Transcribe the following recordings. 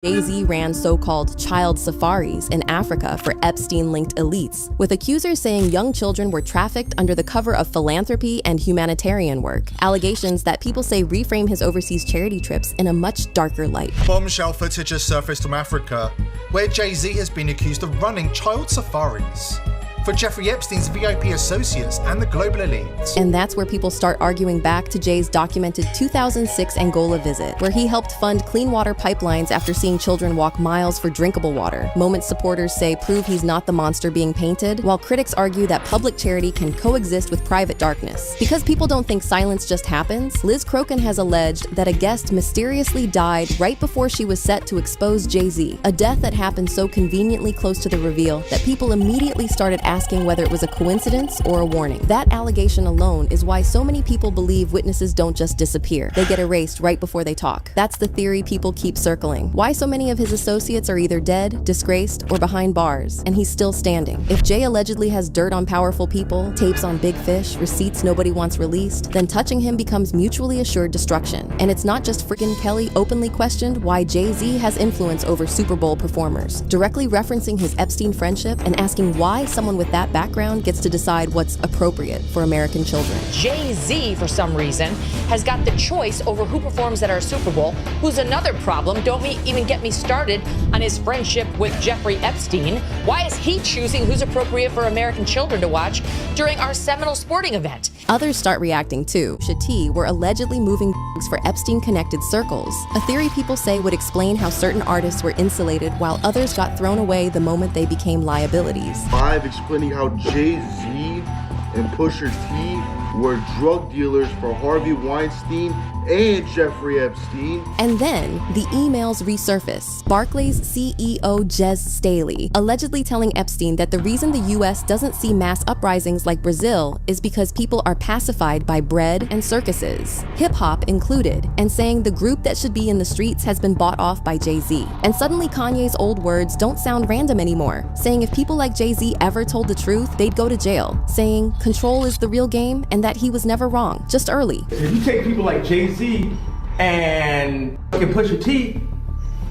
Jay-Z ran so-called child safaris in Africa for Epstein-linked elites, with accusers saying young children were trafficked under the cover of philanthropy and humanitarian work, allegations that people say reframe his overseas charity trips in a much darker light. Bombshell footage has surfaced from Africa, where Jay-Z has been accused of running child safaris for Jeffrey Epstein's VIP associates and the global elites. And that's where people start arguing back to Jay's documented 2006 Angola visit, where he helped fund clean water pipelines after seeing children walk miles for drinkable water. Moment supporters say prove he's not the monster being painted, while critics argue that public charity can coexist with private darkness. Because people don't think silence just happens, Liz Crokin has alleged that a guest mysteriously died right before she was set to expose Jay-Z, a death that happened so conveniently close to the reveal that people immediately started asking whether it was a coincidence or a warning. That allegation alone is why so many people believe witnesses don't just disappear. They get erased right before they talk. That's the theory people keep circling. Why so many of his associates are either dead, disgraced, or behind bars, and he's still standing. If Jay allegedly has dirt on powerful people, tapes on big fish, receipts nobody wants released, then touching him becomes mutually assured destruction. And it's not just freaking Kelly openly questioned why Jay-Z has influence over Super Bowl performers, directly referencing his Epstein friendship and asking why someone with that background gets to decide what's appropriate for American children. Jay-Z, for some reason, has got the choice over who performs at our Super Bowl, who's another problem. Don't even get me started on his friendship with Jeffrey Epstein. Why is he choosing who's appropriate for American children to watch during our seminal sporting event? Others start reacting too. T were allegedly moving for Epstein-connected circles, a theory people say would explain how certain artists were insulated while others got thrown away the moment they became liabilities. 5 explaining how Jay-Z and Pusha T were drug dealers for Harvey Weinstein and Jeffrey Epstein. And then the emails resurface. Barclays CEO Jez Staley allegedly telling Epstein that the reason the US doesn't see mass uprisings like Brazil is because people are pacified by bread and circuses, hip-hop included, and saying the group that should be in the streets has been bought off by Jay-Z. And suddenly Kanye's old words don't sound random anymore, saying if people like Jay-Z ever told the truth, they'd go to jail, saying control is the real game and that he was never wrong, just early. If you take people like Jay-Z and Pusha T,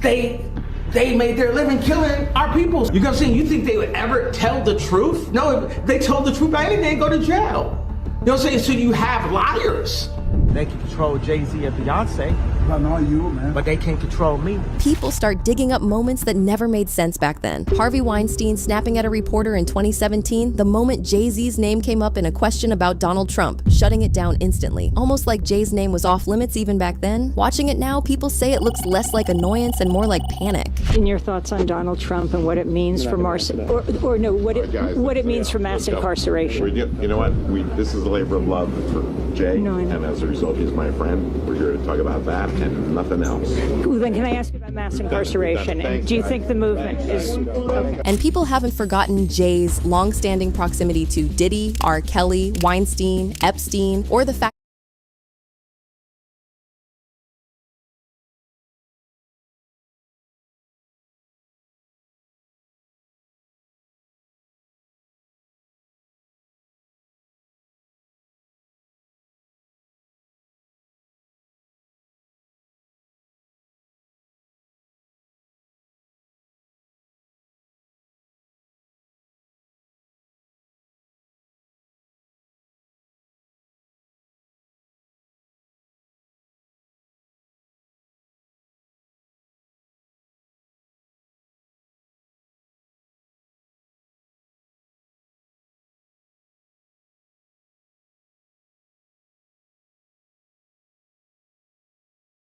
they made their living killing our people. You know what I'm saying? You think they would ever tell the truth? No, if they told the truth, they'd go to jail. You know what I'm saying? So you have liars. They can control Jay-Z and Beyonce. Not you, man. But they can't control me. People start digging up moments that never made sense back then. Harvey Weinstein snapping at a reporter in 2017 the moment Jay-Z's name came up in a question about Donald Trump, shutting it down instantly. Almost like Jay's name was off limits even back then. Watching it now, people say it looks less like annoyance and more like panic. In your thoughts on Donald Trump and what it means for mass incarceration? You know what? This is a labor of love for Jay, and as a result, he's my friend. We're here to talk about that and nothing else. Well, then can I ask you about mass incarceration? And do you think the movement is okay? And people haven't forgotten Jay's long-standing proximity to Diddy, R. Kelly, Weinstein, Epstein, or the fact